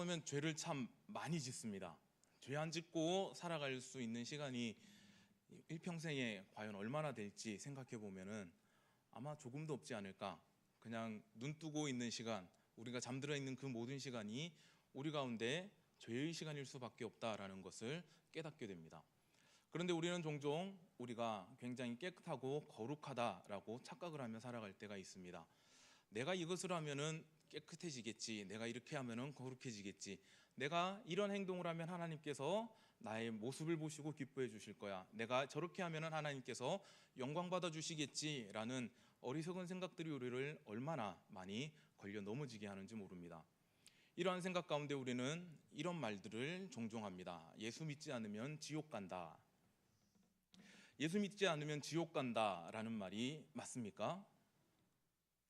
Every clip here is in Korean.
그러면 죄를 참 많이 짓습니다. 죄 안 짓고 살아갈 수 있는 시간이 일평생에 과연 얼마나 될지 생각해 보면은 아마 조금도 없지 않을까. 그냥 눈 뜨고 있는 시간, 우리가 잠들어 있는 그 모든 시간이 우리 가운데 죄의 시간일 수밖에 없다라는 것을 깨닫게 됩니다. 그런데 우리는 종종 우리가 굉장히 깨끗하고 거룩하다라고 착각을 하며 살아갈 때가 있습니다. 내가 이것을 하면은 깨끗해지겠지, 내가 이렇게 하면은 거룩해지겠지, 내가 이런 행동을 하면 하나님께서 나의 모습을 보시고 기뻐해 주실 거야, 내가 저렇게 하면은 하나님께서 영광 받아 주시겠지라는 어리석은 생각들이 우리를 얼마나 많이 걸려 넘어지게 하는지 모릅니다. 이러한 생각 가운데 우리는 이런 말들을 종종 합니다. 예수 믿지 않으면 지옥 간다. 예수 믿지 않으면 지옥 간다라는 말이 맞습니까?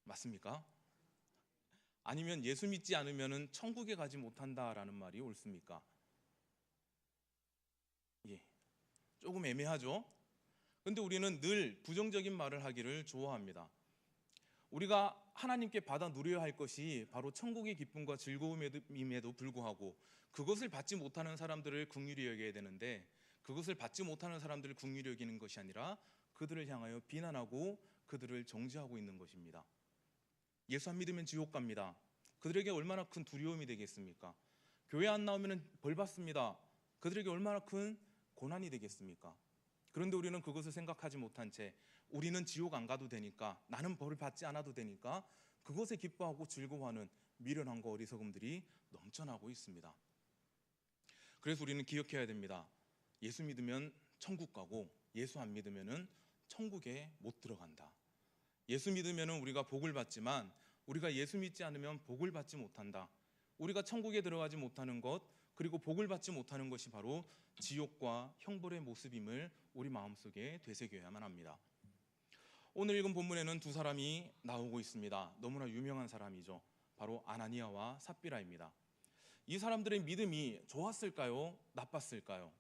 맞습니까? 아니면 예수 믿지 않으면 천국에 가지 못한다라는 말이 옳습니까? 예, 조금 애매하죠? 근데 우리는 늘 부정적인 말을 하기를 좋아합니다. 우리가 하나님께 받아 누려야 할 것이 바로 천국의 기쁨과 즐거움임에도 불구하고 그것을 받지 못하는 사람들을 긍휼히 여겨야 되는데, 그것을 받지 못하는 사람들을 긍휼히 여기는 것이 아니라 그들을 향하여 비난하고 그들을 정죄하고 있는 것입니다. 예수 안 믿으면 지옥 갑니다. 그들에게 얼마나 큰 두려움이 되겠습니까? 교회 안 나오면 벌 받습니다. 그들에게 얼마나 큰 고난이 되겠습니까? 그런데 우리는 그것을 생각하지 못한 채 우리는 지옥 안 가도 되니까, 나는 벌을 받지 않아도 되니까 그것에 기뻐하고 즐거워하는 미련함과 어리석음들이 넘쳐나고 있습니다. 그래서 우리는 기억해야 됩니다. 예수 믿으면 천국 가고 예수 안 믿으면 천국에 못 들어간다. 예수 믿으면 우리가 복을 받지만 우리가 예수 믿지 않으면 복을 받지 못한다. 우리가 천국에 들어가지 못하는 것, 그리고 복을 받지 못하는 것이 바로 지옥과 형벌의 모습임을 우리 마음속에 되새겨야만 합니다. 오늘 읽은 본문에는 두 사람이 나오고 있습니다. 너무나 유명한 사람이죠. 바로 아나니아와 삽비라입니다. 이 사람들의 믿음이 좋았을까요? 나빴을까요?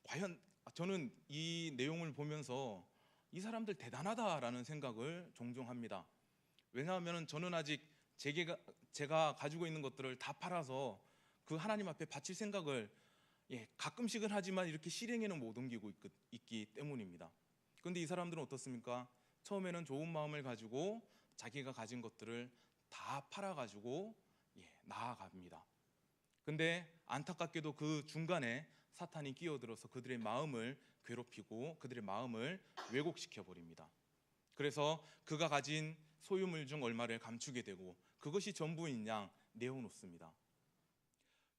과연 저는 이 내용을 보면서 이 사람들 대단하다라는 생각을 종종 합니다. 왜냐하면 저는 아직 제가 가지고 있는 것들을 다 팔아서 그 하나님 앞에 바칠 생각을 가끔씩은 하지만 이렇게 실행에는 못 옮기고 있기 때문입니다. 그런데 이 사람들은 어떻습니까? 처음에는 좋은 마음을 가지고 자기가 가진 것들을 다 팔아가지고 나아갑니다. 근데 안타깝게도 그 중간에 사탄이 끼어들어서 그들의 마음을 괴롭히고 그들의 마음을 왜곡시켜 버립니다. 그래서 그가 가진 소유물 중 얼마를 감추게 되고 그것이 전부인 양 내어놓습니다.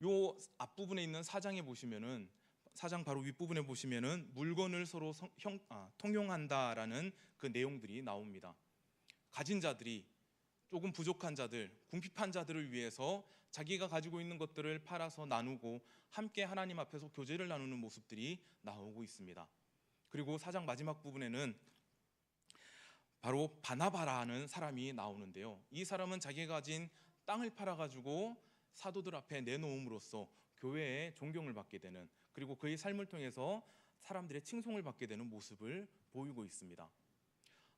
요 앞부분에 있는 사장에 보시면은, 사장 바로 윗부분에 보시면은 물건을 서로 통용한다라는 그 내용들이 나옵니다. 가진 자들이 조금 부족한 자들, 궁핍한 자들을 위해서 자기가 가지고 있는 것들을 팔아서 나누고 함께 하나님 앞에서 교제를 나누는 모습들이 나오고 있습니다. 그리고 사장 마지막 부분에는 바로 바나바라는 사람이 나오는데요. 이 사람은 자기가 가진 땅을 팔아가지고 사도들 앞에 내놓음으로써 교회의 존경을 받게 되는, 그리고 그의 삶을 통해서 사람들의 칭송을 받게 되는 모습을 보이고 있습니다.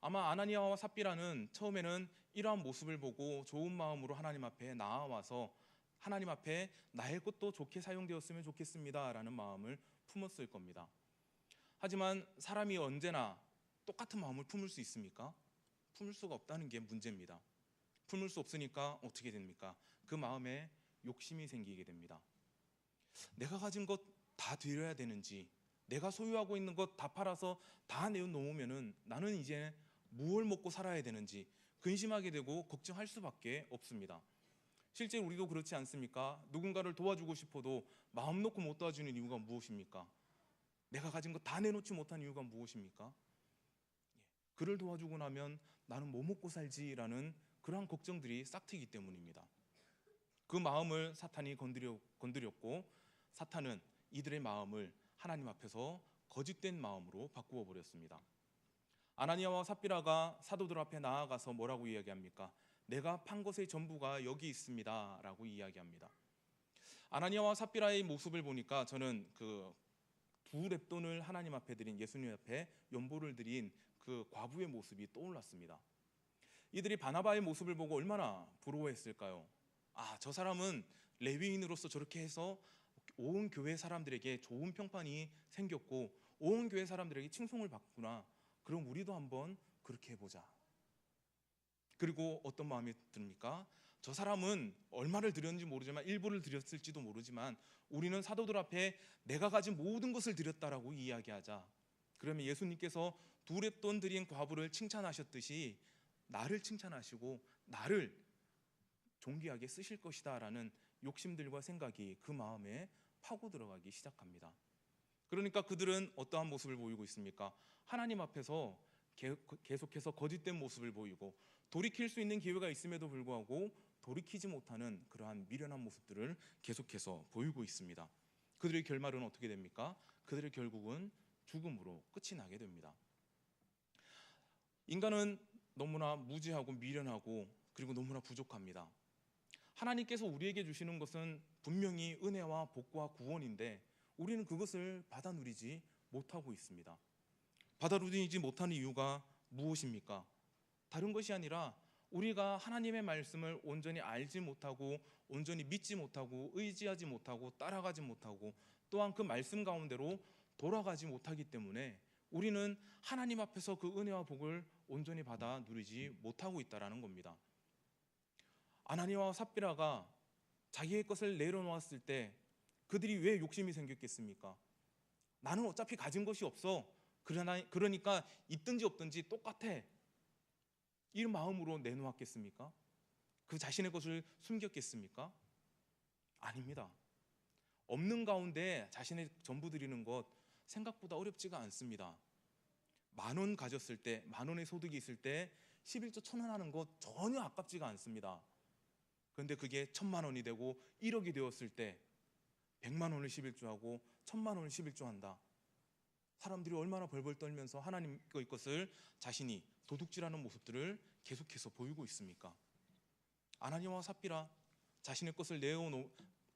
아마 아나니아와 삽비라는 처음에는 이러한 모습을 보고 좋은 마음으로 하나님 앞에 나아와서 하나님 앞에 나의 것도 좋게 사용되었으면 좋겠습니다라는 마음을 품었을 겁니다. 하지만 사람이 언제나 똑같은 마음을 품을 수 있습니까? 품을 수가 없다는 게 문제입니다. 품을 수 없으니까 어떻게 됩니까? 그 마음에 욕심이 생기게 됩니다. 내가 가진 것 다 드려야 되는지, 내가 소유하고 있는 것 다 팔아서 다 내어놓으면 나는 이제 무엇을 먹고 살아야 되는지 근심하게 되고 걱정할 수밖에 없습니다. 실제 우리도 그렇지 않습니까? 누군가를 도와주고 싶어도 마음 놓고 못 도와주는 이유가 무엇입니까? 내가 가진 것 다 내놓지 못한 이유가 무엇입니까? 그를 도와주고 나면 나는 뭐 먹고 살지라는 그러한 걱정들이 싹트기 때문입니다. 그 마음을 사탄이 건드렸고, 사탄은 이들의 마음을 하나님 앞에서 거짓된 마음으로 바꾸어 버렸습니다. 아나니아와 삽비라가 사도들 앞에 나아가서 뭐라고 이야기합니까? 내가 판 것의 전부가 여기 있습니다 라고 이야기합니다. 아나니아와 삽비라의 모습을 보니까 저는 그 두 렙돈을 하나님 앞에 드린, 예수님 앞에 연보를 드린 그 과부의 모습이 떠올랐습니다. 이들이 바나바의 모습을 보고 얼마나 부러워했을까요? 저 사람은 레위인으로서 저렇게 해서 온 교회 사람들에게 좋은 평판이 생겼고 온 교회 사람들에게 칭송을 받구나. 그럼 우리도 한번 그렇게 해보자. 그리고 어떤 마음이 듭니까? 저 사람은 얼마를 드렸는지 모르지만 일부를 드렸을지도 모르지만 우리는 사도들 앞에 내가 가진 모든 것을 드렸다라고 이야기하자. 그러면 예수님께서 두렛돈 드린 과부를 칭찬하셨듯이 나를 칭찬하시고 나를 존귀하게 쓰실 것이다 라는 욕심들과 생각이 그 마음에 파고 들어가기 시작합니다. 그러니까 그들은 어떠한 모습을 보이고 있습니까? 하나님 앞에서 계속해서 거짓된 모습을 보이고 돌이킬 수 있는 기회가 있음에도 불구하고 돌이키지 못하는 그러한 미련한 모습들을 계속해서 보이고 있습니다. 그들의 결말은 어떻게 됩니까? 그들의 결국은 죽음으로 끝이 나게 됩니다. 인간은 너무나 무지하고 미련하고 그리고 너무나 부족합니다. 하나님께서 우리에게 주시는 것은 분명히 은혜와 복과 구원인데 우리는 그것을 받아 누리지 못하고 있습니다. 받아 누리지 못하는 이유가 무엇입니까? 다른 것이 아니라 우리가 하나님의 말씀을 온전히 알지 못하고 온전히 믿지 못하고 의지하지 못하고 따라가지 못하고 또한 그 말씀 가운데로 돌아가지 못하기 때문에 우리는 하나님 앞에서 그 은혜와 복을 온전히 받아 누리지 못하고 있다는 겁니다. 아나니아와 삽비라가 자기의 것을 내려놓았을 때 그들이 왜 욕심이 생겼겠습니까? 나는 어차피 가진 것이 없어. 그러니까 있든지 없든지 똑같아. 이 마음으로 내놓았겠습니까? 그 자신의 것을 숨겼겠습니까? 아닙니다. 없는 가운데 자신의 전부 드리는 것 생각보다 어렵지가 않습니다. 10,000원 가졌을 때, 10,000원의 소득이 있을 때 11조 1,000원 하는 것 전혀 아깝지가 않습니다. 그런데 그게 1,000만 원이 되고 1억이 되었을 때 100만 원을 11조하고 1,000만 원을 11조 한다. 사람들이 얼마나 벌벌 떨면서 하나님의 것을 자신이 도둑질하는 모습들을 계속해서 보이고 있습니까? 아나니아와 삽비라 자신의 것을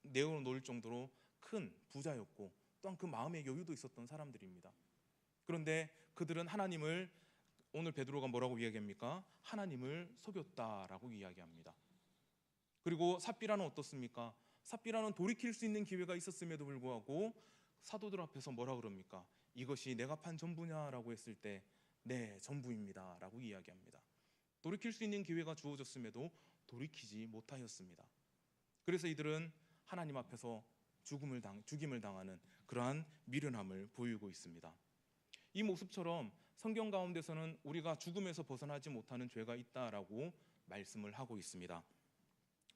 내어놓을 정도로 큰 부자였고 또한 그 마음의 여유도 있었던 사람들입니다. 그런데 그들은 하나님을, 오늘 베드로가 뭐라고 이야기합니까? 하나님을 속였다라고 이야기합니다. 그리고 삽비라는 어떻습니까? 삽비라는 돌이킬 수 있는 기회가 있었음에도 불구하고 사도들 앞에서 뭐라 그럽니까? 이것이 내가 판 전부냐라고 했을 때 네, 전부입니다 라고 이야기합니다. 돌이킬 수 있는 기회가 주어졌음에도 돌이키지 못하였습니다. 그래서 이들은 하나님 앞에서 죽임을 당하는 그러한 미련함을 보이고 있습니다. 이 모습처럼 성경 가운데서는 우리가 죽음에서 벗어나지 못하는 죄가 있다라고 말씀을 하고 있습니다.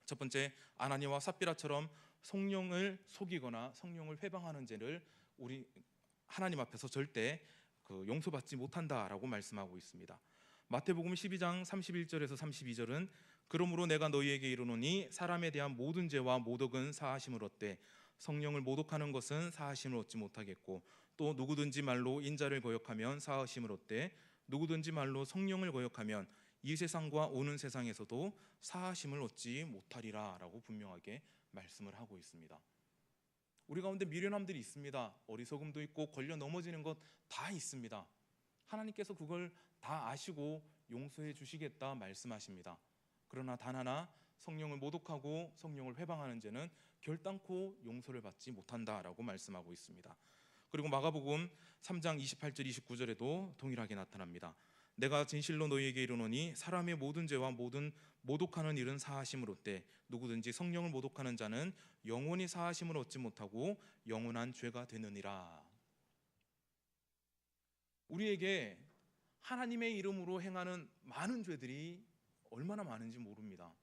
첫 번째, 아나니아와 삽비라처럼 성령을 속이거나 성령을 회방하는 죄를 우리 하나님 앞에서 절대 용서받지 못한다라고 말씀하고 있습니다. 마태복음 12장 31절에서 32절은 그러므로 내가 너희에게 이르노니 사람에 대한 모든 죄와 모독은 사하심을 얻되 성령을 모독하는 것은 사하심을 얻지 못하겠고 또 누구든지 말로 인자를 거역하면 사하심을 얻되 누구든지 말로 성령을 거역하면 이 세상과 오는 세상에서도 사하심을 얻지 못하리라 라고 분명하게 말씀을 하고 있습니다. 우리 가운데 미련함들이 있습니다. 어리석음도 있고 걸려 넘어지는 것 다 있습니다. 하나님께서 그걸 다 아시고 용서해 주시겠다 말씀하십니다. 그러나 단 하나, 성령을 모독하고 성령을 회방하는 죄는 결단코 용서를 받지 못한다라고 말씀하고 있습니다. 그리고 마가복음 3장 28절 29절에도 동일하게 나타납니다. 내가 진실로 너희에게 이르노니 사람의 모든 죄와 모든 모독하는 일은 사하심을 얻되 누구든지 성령을 모독하는 자는 영원히 사하심을 얻지 못하고 영원한 죄가 되느니라. 우리에게 하나님의 이름으로 행하는 많은 죄들이 얼마나 많은지 모릅니다.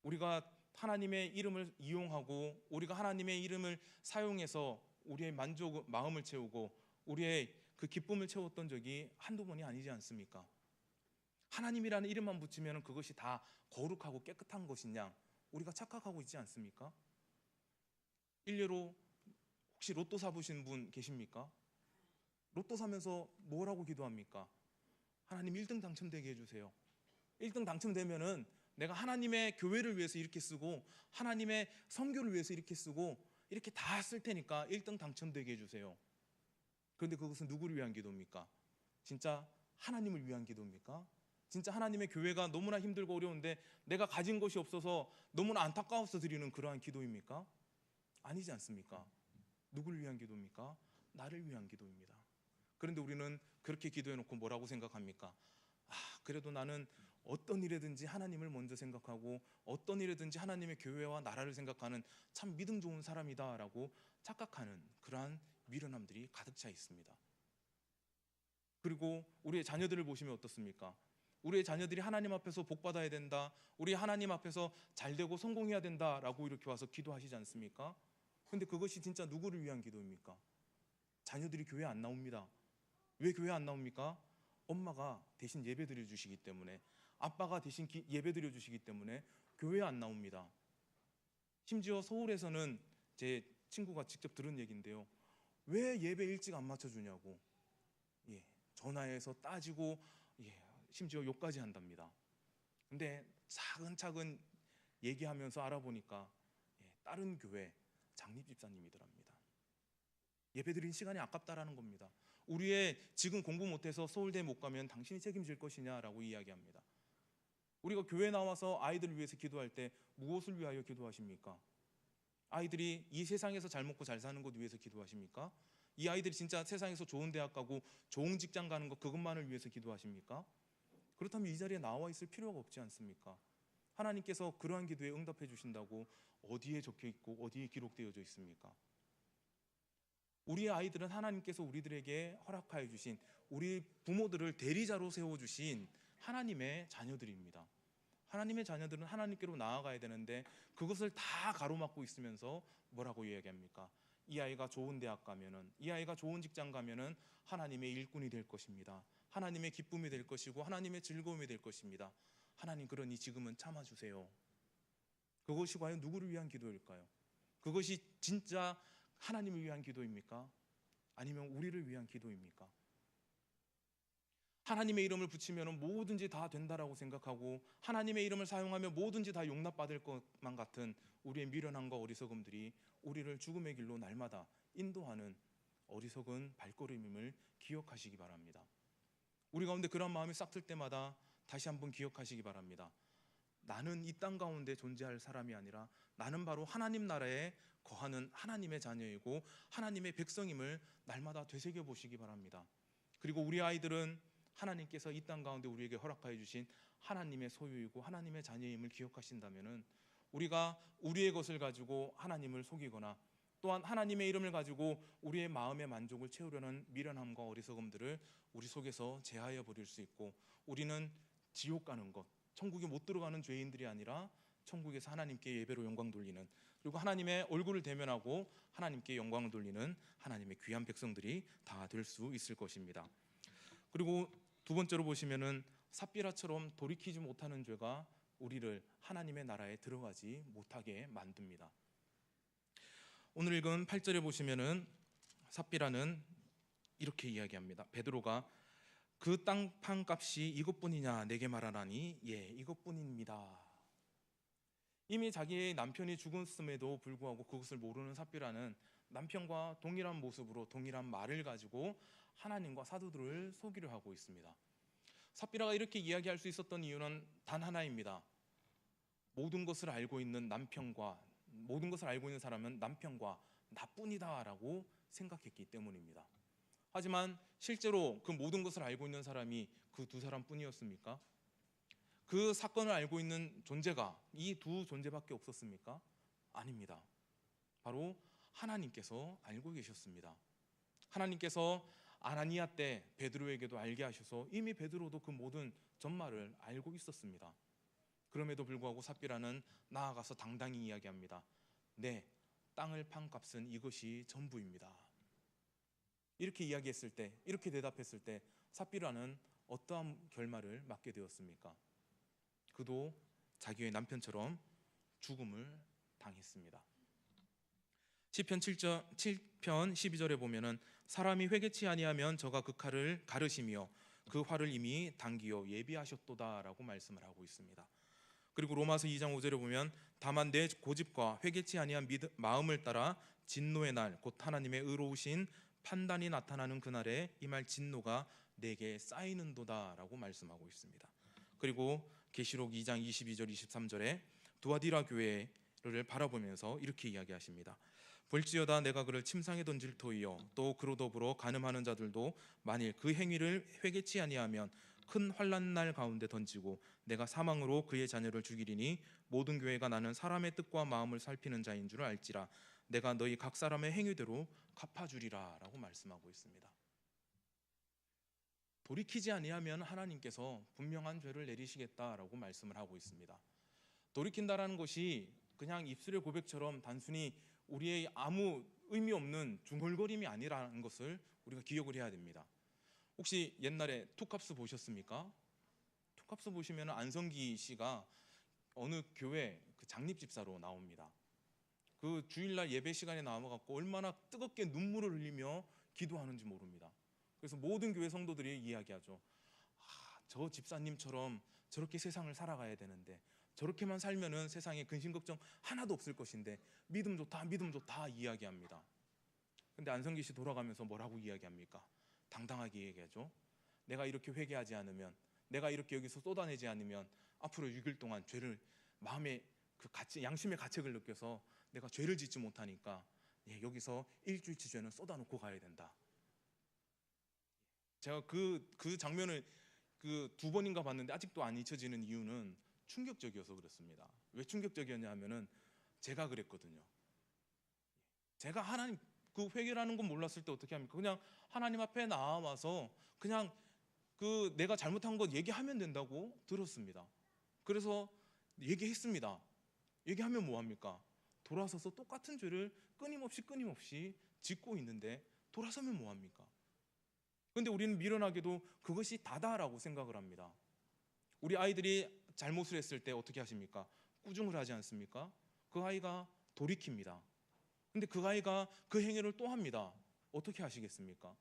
우리가 하나님의 이름을 이용하고 우리가 하나님의 이름을 사용해서 우리의 마음을 채우고 우리의 그 기쁨을 채웠던 적이 한두 번이 아니지 않습니까? 하나님이라는 이름만 붙이면 그것이 다 거룩하고 깨끗한 것이냐 우리가 착각하고 있지 않습니까? 일례로 혹시 로또 사보신 분 계십니까? 로또 사면서 뭐라고 기도합니까? 하나님 1등 당첨되게 해주세요. 1등 당첨되면은 내가 하나님의 교회를 위해서 이렇게 쓰고 하나님의 선교를 위해서 이렇게 쓰고 이렇게 다 쓸 테니까 1등 당첨되게 해주세요. 그런데 그것은 누구를 위한 기도입니까? 진짜 하나님을 위한 기도입니까? 진짜 하나님의 교회가 너무나 힘들고 어려운데 내가 가진 것이 없어서 너무나 안타까워서 드리는 그러한 기도입니까? 아니지 않습니까? 누구를 위한 기도입니까? 나를 위한 기도입니다. 그런데 우리는 그렇게 기도해놓고 뭐라고 생각합니까? 그래도 나는 어떤 일에든지 하나님을 먼저 생각하고 어떤 일에든지 하나님의 교회와 나라를 생각하는 참 믿음 좋은 사람이다라고 착각하는 그러한 미련함들이 가득 차 있습니다. 그리고 우리의 자녀들을 보시면 어떻습니까? 우리의 자녀들이 하나님 앞에서 복 받아야 된다, 우리 하나님 앞에서 잘 되고 성공해야 된다라고 이렇게 와서 기도하시지 않습니까? 근데 그것이 진짜 누구를 위한 기도입니까? 자녀들이 교회 안 나옵니다. 왜 교회 안 나옵니까? 엄마가 대신 예배 드려 주시기 때문에, 아빠가 대신 예배 드려 주시기 때문에 교회 안 나옵니다. 심지어 서울에서는 제 친구가 직접 들은 얘기인데요, 왜 예배 일찍 안 맞춰주냐고 전화해서 따지고 심지어 욕까지 한답니다. 근데 차근차근 얘기하면서 알아보니까 다른 교회 장립 집사님이더랍니다. 예배드린 시간이 아깝다라는 겁니다. 우리의 지금 공부 못해서 서울대 못 가면 당신이 책임질 것이냐라고 이야기합니다. 우리가 교회 나와서 아이들을 위해서 기도할 때 무엇을 위하여 기도하십니까? 아이들이 이 세상에서 잘 먹고 잘 사는 것 위해서 기도하십니까? 이 아이들이 진짜 세상에서 좋은 대학 가고 좋은 직장 가는 것 그것만을 위해서 기도하십니까? 그렇다면 이 자리에 나와 있을 필요가 없지 않습니까? 하나님께서 그러한 기도에 응답해 주신다고 어디에 적혀 있고 어디에 기록되어져 있습니까? 우리의 아이들은 하나님께서 우리들에게 허락하여 주신, 우리 부모들을 대리자로 세워주신 하나님의 자녀들입니다. 하나님의 자녀들은 하나님께로 나아가야 되는데 그것을 다 가로막고 있으면서 뭐라고 이야기합니까? 이 아이가 좋은 대학 가면은, 이 아이가 좋은 직장 가면은 하나님의 일꾼이 될 것입니다. 하나님의 기쁨이 될 것이고 하나님의 즐거움이 될 것입니다. 하나님, 그러니 지금은 참아주세요. 그것이 과연 누구를 위한 기도일까요? 그것이 진짜 하나님을 위한 기도입니까? 아니면 우리를 위한 기도입니까? 하나님의 이름을 붙이면 뭐든지 다 된다라고 생각하고 하나님의 이름을 사용하면 뭐든지 다 용납받을 것만 같은 우리의 미련함과 어리석음들이 우리를 죽음의 길로 날마다 인도하는 어리석은 발걸음임을 기억하시기 바랍니다. 우리 가운데 그런 마음이 싹 들 때마다 다시 한번 기억하시기 바랍니다. 나는 이 땅 가운데 존재할 사람이 아니라 나는 바로 하나님 나라에 거하는 하나님의 자녀이고 하나님의 백성임을 날마다 되새겨 보시기 바랍니다. 그리고 우리 아이들은 하나님께서 이 땅 가운데 우리에게 허락하여 주신 하나님의 소유이고 하나님의 자녀임을 기억하신다면 우리가 우리의 것을 가지고 하나님을 속이거나 또한 하나님의 이름을 가지고 우리의 마음의 만족을 채우려는 미련함과 어리석음들을 우리 속에서 제하여 버릴 수 있고, 우리는 지옥 가는 것, 천국에 못 들어가는 죄인들이 아니라 천국에서 하나님께 예배로 영광 돌리는, 그리고 하나님의 얼굴을 대면하고 하나님께 영광을 돌리는 하나님의 귀한 백성들이 다 될 수 있을 것입니다. 그리고 두 번째로 보시면은 삽비라처럼 돌이키지 못하는 죄가 우리를 하나님의 나라에 들어가지 못하게 만듭니다. 오늘 읽은 8절에 보시면은 삽비라는 이렇게 이야기합니다. 베드로가 그 땅판 값이 이것뿐이냐 내게 말하라니 예 이것뿐입니다. 이미 자기의 남편이 죽었음에도 불구하고 그것을 모르는 삽비라는 남편과 동일한 모습으로 동일한 말을 가지고 하나님과 사도들을 속이려 하고 있습니다. 삽비라가 이렇게 이야기할 수 있었던 이유는 단 하나입니다. 모든 것을 알고 있는 사람은 남편과 나뿐이다라고 생각했기 때문입니다. 하지만 실제로 그 모든 것을 알고 있는 사람이 그 두 사람뿐이었습니까? 그 사건을 알고 있는 존재가 이 두 존재밖에 없었습니까? 아닙니다. 바로 하나님께서 알고 계셨습니다. 하나님께서 아나니아 때 베드로에게도 알게 하셔서 이미 베드로도 그 모든 전말을 알고 있었습니다. 그럼에도 불구하고 삽비라는 나아가서 당당히 이야기합니다. 네, 땅을 판 값은 이것이 전부입니다. 이렇게 이야기했을 때, 이렇게 대답했을 때 삽비라는 어떠한 결말을 맞게 되었습니까? 그도 자기의 남편처럼 죽음을 당했습니다. 시편 7편 12절에 보면은 사람이 회개치 아니하면 저가 그 칼을 가르시며 그 활을 이미 당기어 예비하셨도다라고 말씀을 하고 있습니다. 그리고 로마서 2장 5절에 보면 다만 내 고집과 회개치 아니한 마음을 따라 진노의 날 곧 하나님의 의로우신 판단이 나타나는 그날에 이 말 진노가 내게 쌓이는도다라고 말씀하고 있습니다. 그리고 계시록 2장 22절 23절에 두아디라 교회를 바라보면서 이렇게 이야기하십니다. 볼지어다 내가 그를 침상에 던질 터이요 또 그로 더불어 간음하는 자들도 만일 그 행위를 회개치 아니하면 큰 환난 날 가운데 던지고 내가 사망으로 그의 자녀를 죽이리니 모든 교회가 나는 사람의 뜻과 마음을 살피는 자인 줄 알지라 내가 너희 각 사람의 행위대로 갚아주리라 라고 말씀하고 있습니다. 돌이키지 아니하면 하나님께서 분명한 죄를 내리시겠다라고 말씀을 하고 있습니다. 돌이킨다라는 것이 그냥 입술의 고백처럼 단순히 우리의 아무 의미 없는 중얼거림이 아니라는 것을 우리가 기억을 해야 됩니다. 혹시 옛날에 투캅스 보셨습니까? 투캅스 보시면 안성기 씨가 어느 교회 그 장립집사로 나옵니다. 그 주일날 예배 시간에 나와갖고 얼마나 뜨겁게 눈물을 흘리며 기도하는지 모릅니다. 그래서 모든 교회 성도들이 이야기하죠. 저 집사님처럼 저렇게 세상을 살아가야 되는데 저렇게만 살면은 세상에 근심 걱정 하나도 없을 것인데 믿음 좋다 믿음 좋다 이야기합니다. 근데 안성기 씨 돌아가면서 뭐라고 이야기합니까? 당당하게 얘기하죠. 내가 이렇게 회개하지 않으면, 내가 이렇게 여기서 쏟아내지 않으면 앞으로 6일 동안 죄를 마음에 그 양심의 가책을 느껴서 내가 죄를 짓지 못하니까 여기서 일주일치 죄는 쏟아놓고 가야 된다. 제가 그 장면을 그 2번인가 봤는데 아직도 안 잊혀지는 이유는 충격적이어서 그렇습니다. 왜 충격적이었냐 하면은 제가 그랬거든요. 제가 하나님 그 회개라는 건 몰랐을 때 어떻게 합니까? 그냥 하나님 앞에 나와서 그냥 그 내가 잘못한 것 얘기하면 된다고 들었습니다. 그래서 얘기했습니다. 얘기하면 뭐 합니까? 돌아서서 똑같은 죄를 끊임없이 짓고 있는데 돌아서면 뭐 합니까? 그런데 우리는 미련하게도 그것이 다다라고 생각을 합니다. 우리 아이들이 잘못을 했을 때 어떻게 하십니까? 꾸중을 하지 않습니까? 그 아이가 돌이킵니다. 근데 그 아이가 그 행위를 또 합니다. 어떻게 하시겠습니까?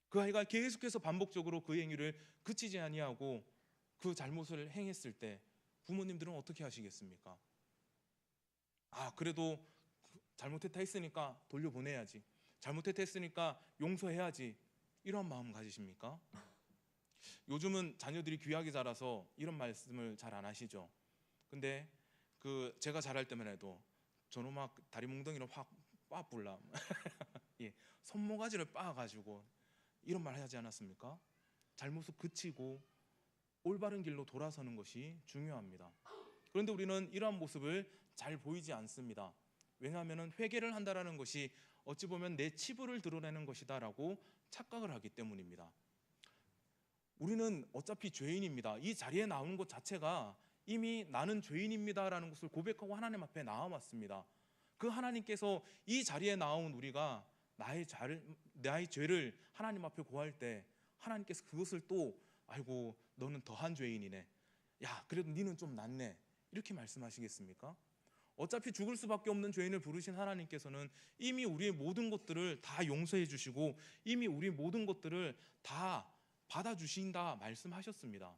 그 아이가 계속해서 반복적으로 그 행위를 그치지 아니하고 그 잘못을 행했을 때 부모님들은 어떻게 하시겠습니까? 그래도 잘못했다 했으니까 돌려보내야지, 잘못했다 했으니까 용서해야지, 이런 마음 가지십니까? 요즘은 자녀들이 귀하게 자라서 이런 말씀을 잘 안 하시죠. 근데 그 제가 자랄 때만 해도 저는 막 다리 몽둥이로 확 빠불라 손모가지를 빻아가지고 이런 말 하지 않았습니까? 잘못을 그치고 올바른 길로 돌아서는 것이 중요합니다. 그런데 우리는 이러한 모습을 잘 보이지 않습니다. 왜냐하면 회개를 한다라는 것이 어찌 보면 내 치부를 드러내는 것이다라고 착각을 하기 때문입니다. 우리는 어차피 죄인입니다. 이 자리에 나오는 것 자체가 이미 나는 죄인입니다라는 것을 고백하고 하나님 앞에 나와왔습니다. 그 하나님께서 이 자리에 나온 우리가 나의 죄를 하나님 앞에 고할 때 하나님께서 그것을 또 아이고 너는 더한 죄인이네, 야 그래도 니는 좀 낫네, 이렇게 말씀하시겠습니까? 어차피 죽을 수밖에 없는 죄인을 부르신 하나님께서는 이미 우리의 모든 것들을 다 용서해 주시고 이미 우리의 모든 것들을 다 받아주신다 말씀하셨습니다.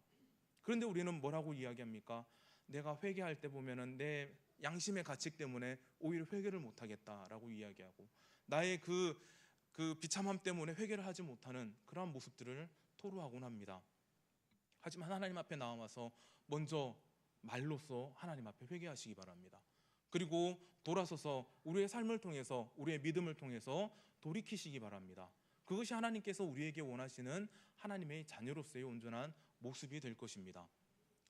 그런데 우리는 뭐라고 이야기합니까? 내가 회개할 때 보면은 내 양심의 가책 때문에 오히려 회개를 못하겠다라고 이야기하고 나의 그 비참함 때문에 회개를 하지 못하는 그러한 모습들을 토로하곤 합니다. 하지만 하나님 앞에 나와서 먼저 말로써 하나님 앞에 회개하시기 바랍니다. 그리고 돌아서서 우리의 삶을 통해서 우리의 믿음을 통해서 돌이키시기 바랍니다. 그것이 하나님께서 우리에게 원하시는 하나님의 자녀로서의 온전한 모습이 될 것입니다.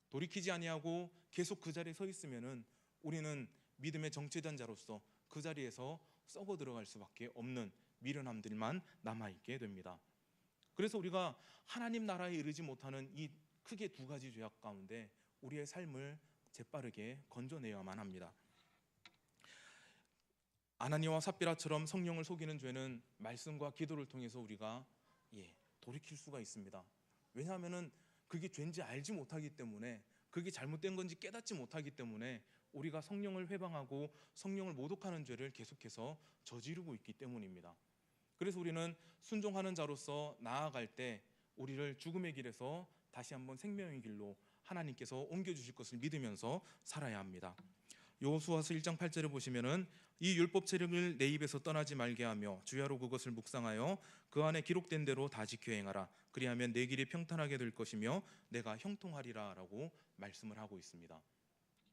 돌이키지 아니하고 계속 그 자리에 서 있으면은 우리는 믿음의 정체된 자로서 그 자리에서 썩어 들어갈 수밖에 없는 미련함들만 남아있게 됩니다. 그래서 우리가 하나님 나라에 이르지 못하는 이 크게 2가지 죄악 가운데 우리의 삶을 재빠르게 건져내야만 합니다. 아나니와 삽비라처럼 성령을 속이는 죄는 말씀과 기도를 통해서 우리가 돌이킬 수가 있습니다. 왜냐하면 그게 죄인지 알지 못하기 때문에, 그게 잘못된 건지 깨닫지 못하기 때문에 우리가 성령을 회방하고 성령을 모독하는 죄를 계속해서 저지르고 있기 때문입니다. 그래서 우리는 순종하는 자로서 나아갈 때 우리를 죽음의 길에서 다시 한번 생명의 길로 하나님께서 옮겨주실 것을 믿으면서 살아야 합니다. 여호수아서 1장 8절에 보시면은 이 율법 책을 내 입에서 떠나지 말게 하며 주야로 그것을 묵상하여 그 안에 기록된 대로 다 지켜 행하라. 그리하면 내 길이 평탄하게 될 것이며 내가 형통하리라라고 말씀을 하고 있습니다.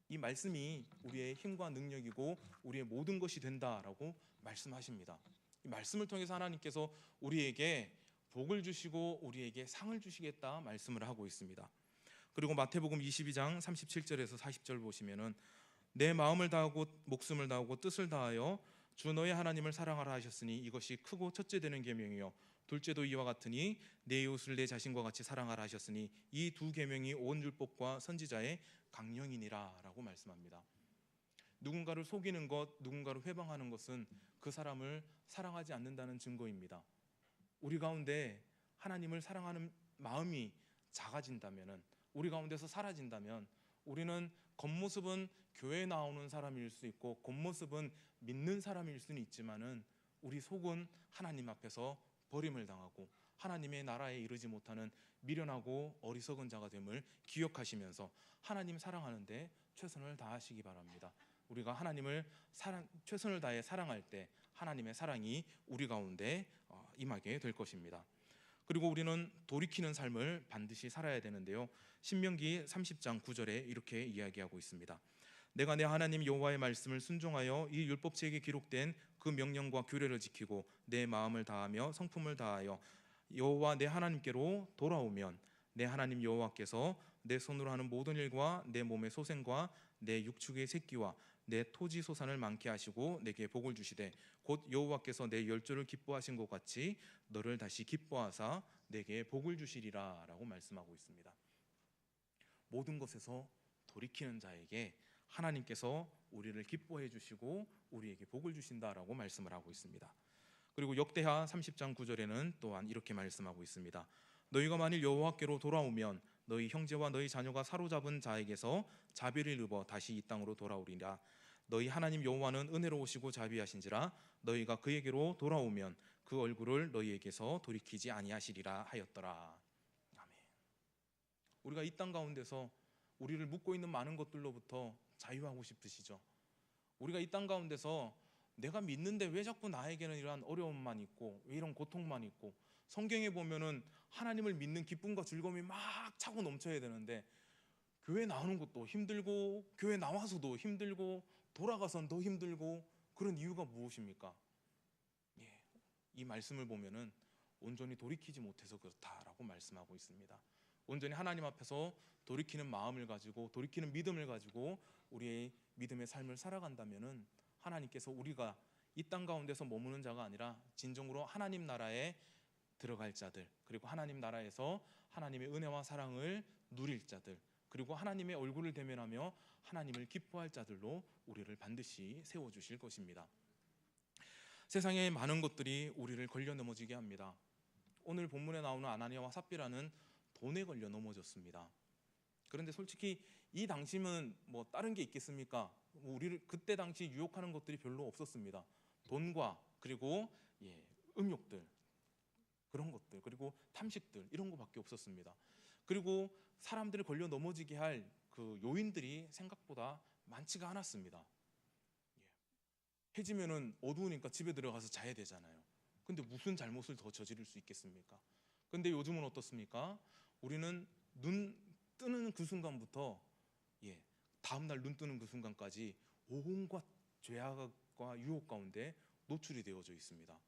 이 말씀이 우리의 힘과 능력이고 우리의 모든 것이 된다라고 말씀하십니다. 이 말씀을 통해서 하나님께서 우리에게 복을 주시고 우리에게 상을 주시겠다 말씀을 하고 있습니다. 그리고 마태복음 22장 37절에서 40절 보시면은 내 마음을 다하고 목숨을 다하고 뜻을 다하여 주 너의 하나님을 사랑하라 하셨으니 이것이 크고 첫째 되는 계명이요 둘째도 이와 같으니 내 이웃을 내 자신과 같이 사랑하라 하셨으니 이 두 계명이 온 율법과 선지자의 강령이니라라고 말씀합니다. 누군가를 속이는 것, 누군가를 회방하는 것은 그 사람을 사랑하지 않는다는 증거입니다. 우리 가운데 하나님을 사랑하는 마음이 작아진다면은, 우리 가운데서 사라진다면 우리는 겉모습은 교회에 나오는 사람일 수 있고 겉모습은 믿는 사람일 수는 있지만은 우리 속은 하나님 앞에서 버림을 당하고 하나님의 나라에 이르지 못하는 미련하고 어리석은 자가 됨을 기억하시면서 하나님 사랑하는데 최선을 다하시기 바랍니다. 우리가 하나님을 최선을 다해 사랑할 때 하나님의 사랑이 우리 가운데 임하게 될 것입니다. 그리고 우리는 돌이키는 삶을 반드시 살아야 되는데요. 신명기 30장 9절에 이렇게 이야기하고 있습니다. 내가 내 하나님 여호와의 말씀을 순종하여 이 율법책에 기록된 그 명령과 규례를 지키고 내 마음을 다하며 성품을 다하여 여호와 내 하나님께로 돌아오면 내 하나님 여호와께서 내 손으로 하는 모든 일과 내 몸의 소생과 내 육축의 새끼와 내 토지 소산을 많게 하시고 내게 복을 주시되 곧 여호와께서 내 열조를 기뻐하신 것 같이 너를 다시 기뻐하사 내게 복을 주시리라 라고 말씀하고 있습니다. 모든 것에서 돌이키는 자에게 하나님께서 우리를 기뻐해 주시고 우리에게 복을 주신다라고 말씀을 하고 있습니다. 그리고 역대하 30장 9절에는 또한 이렇게 말씀하고 있습니다. 너희가 만일 여호와께로 돌아오면 너희 형제와 너희 자녀가 사로잡은 자에게서 자비를 입어 다시 이 땅으로 돌아오리라. 너희 하나님 여호와는 은혜로우시고 자비하신지라 너희가 그에게로 돌아오면 그 얼굴을 너희에게서 돌이키지 아니하시리라 하였더라. 아멘. 우리가 이 땅 가운데서 우리를 묶고 있는 많은 것들로부터 자유하고 싶으시죠? 우리가 이 땅 가운데서 내가 믿는데 왜 자꾸 나에게는 이러한 어려움만 있고 왜 이런 고통만 있고, 성경에 보면은 하나님을 믿는 기쁨과 즐거움이 막 차고 넘쳐야 되는데 교회 나오는 것도 힘들고 교회 나와서도 힘들고 돌아가선 더 힘들고, 그런 이유가 무엇입니까? 이 말씀을 보면은 온전히 돌이키지 못해서 그렇다라고 말씀하고 있습니다. 온전히 하나님 앞에서 돌이키는 마음을 가지고 돌이키는 믿음을 가지고 우리의 믿음의 삶을 살아간다면은 하나님께서 우리가 이 땅 가운데서 머무는 자가 아니라 진정으로 하나님 나라에 들어갈 자들, 그리고 하나님 나라에서 하나님의 은혜와 사랑을 누릴 자들, 그리고 하나님의 얼굴을 대면하며 하나님을 기뻐할 자들로 우리를 반드시 세워주실 것입니다. 세상의 많은 것들이 우리를 걸려 넘어지게 합니다. 오늘 본문에 나오는 아나니아와 삽비라는 돈에 걸려 넘어졌습니다. 그런데 솔직히 이 당시는 뭐 다른 게 있겠습니까? 우리를 그때 당시 유혹하는 것들이 별로 없었습니다. 돈과 그리고 음욕들, 그런 것들, 그리고 탐식들, 이런 거밖에 없었습니다. 그리고 사람들을 걸려 넘어지게 할 그 요인들이 생각보다 많지가 않았습니다. 해지면은 어두우니까 집에 들어가서 자야 되잖아요. 근데 무슨 잘못을 더 저지를 수 있겠습니까? 근데 요즘은 어떻습니까? 우리는 눈 뜨는 그 순간부터 다음날 눈 뜨는 그 순간까지 온갖 죄악과 유혹 가운데 노출이 되어져 있습니다.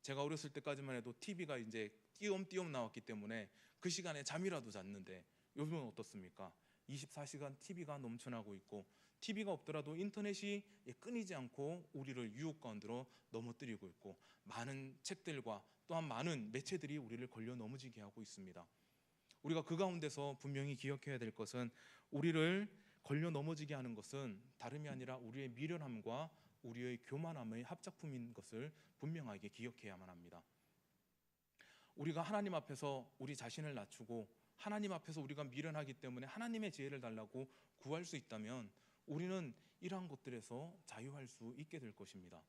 제가 어렸을 때까지만 해도 TV가 이제 띄엄띄엄 나왔기 때문에 그 시간에 잠이라도 잤는데 요즘은 어떻습니까? 24시간 TV가 넘쳐나고 있고, TV가 없더라도 인터넷이 끊이지 않고 우리를 유혹 가운데로 넘어뜨리고 있고, 많은 책들과 또한 많은 매체들이 우리를 걸려 넘어지게 하고 있습니다. 우리가 그 가운데서 분명히 기억해야 될 것은, 우리를 걸려 넘어지게 하는 것은 다름이 아니라 우리의 미련함과 우리의 교만함의 합작품인 것을 분명하게 기억해야만 합니다. 우리가 하나님 앞에서 우리 자신을 낮추고 하나님 앞에서 우리가 미련하기 때문에 하나님의 지혜를 달라고 구할 수 있다면 우리는 이러한 것들에서 자유할 수 있게 될 것입니다.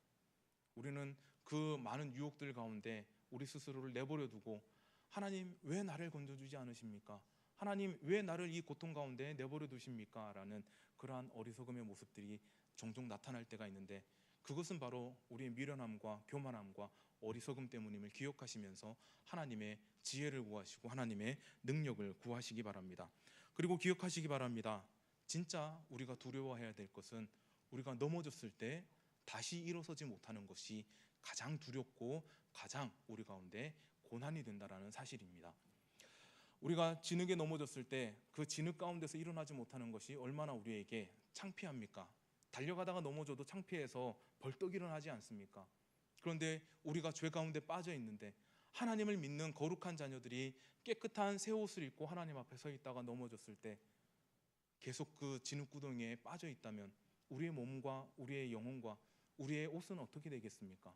우리는 그 많은 유혹들 가운데 우리 스스로를 내버려 두고 하나님 왜 나를 건져주지 않으십니까? 하나님 왜 나를 이 고통 가운데 내버려 두십니까? 라는 그러한 어리석음의 모습들이 종종 나타날 때가 있는데 그것은 바로 우리의 미련함과 교만함과 어리석음 때문임을 기억하시면서 하나님의 지혜를 구하시고 하나님의 능력을 구하시기 바랍니다. 그리고 기억하시기 바랍니다. 진짜 우리가 두려워해야 될 것은 우리가 넘어졌을 때 다시 일어서지 못하는 것이 가장 두렵고 가장 우리 가운데 고난이 된다라는 사실입니다. 우리가 진흙에 넘어졌을 때 그 진흙 가운데서 일어나지 못하는 것이 얼마나 우리에게 창피합니까? 달려가다가 넘어져도 창피해서 벌떡 일어나지 않습니까? 그런데 우리가 죄 가운데 빠져 있는데 하나님을 믿는 거룩한 자녀들이 깨끗한 새 옷을 입고 하나님 앞에 서 있다가 넘어졌을 때 계속 그 진흙구덩이에 빠져 있다면 우리의 몸과 우리의 영혼과 우리의 옷은 어떻게 되겠습니까?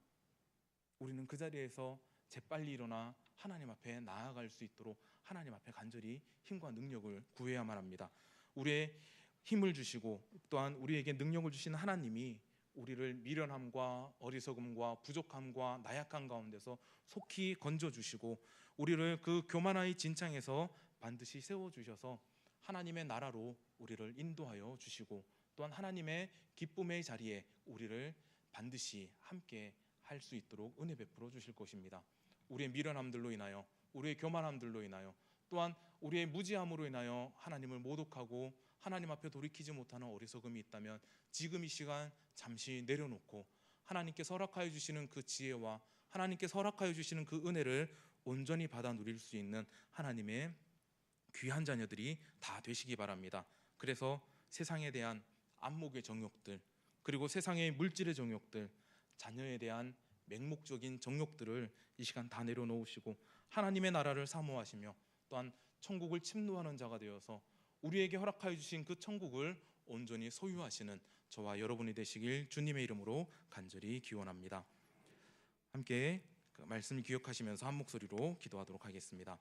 우리는 그 자리에서 재빨리 일어나 하나님 앞에 나아갈 수 있도록 하나님 앞에 간절히 힘과 능력을 구해야만 합니다. 우리의 힘을 주시고 또한 우리에게 능력을 주신 하나님이 우리를 미련함과 어리석음과 부족함과 나약함 가운데서 속히 건져주시고 우리를 그 교만의 진창에서 반드시 세워주셔서 하나님의 나라로 우리를 인도하여 주시고 또한 하나님의 기쁨의 자리에 우리를 반드시 함께 할 수 있도록 은혜 베풀어 주실 것입니다. 우리의 미련함들로 인하여 우리의 교만함들로 인하여 또한 우리의 무지함으로 인하여 하나님을 모독하고 하나님 앞에 돌이키지 못하는 어리석음이 있다면 지금 이 시간 잠시 내려놓고 하나님께 허락하여 주시는 그 지혜와 하나님께 허락하여 주시는 그 은혜를 온전히 받아 누릴 수 있는 하나님의 귀한 자녀들이 다 되시기 바랍니다. 그래서 세상에 대한 안목의 정욕들 그리고 세상의 물질의 정욕들 자녀에 대한 맹목적인 정욕들을 이 시간 다 내려놓으시고 하나님의 나라를 사모하시며 또한 천국을 침노하는 자가 되어서 우리에게 허락하여 주신 그 천국을 온전히 소유하시는 저와 여러분이 되시길 주님의 이름으로 간절히 기원합니다. 함께 그 말씀을 기억하시면서 한 목소리로 기도하도록 하겠습니다.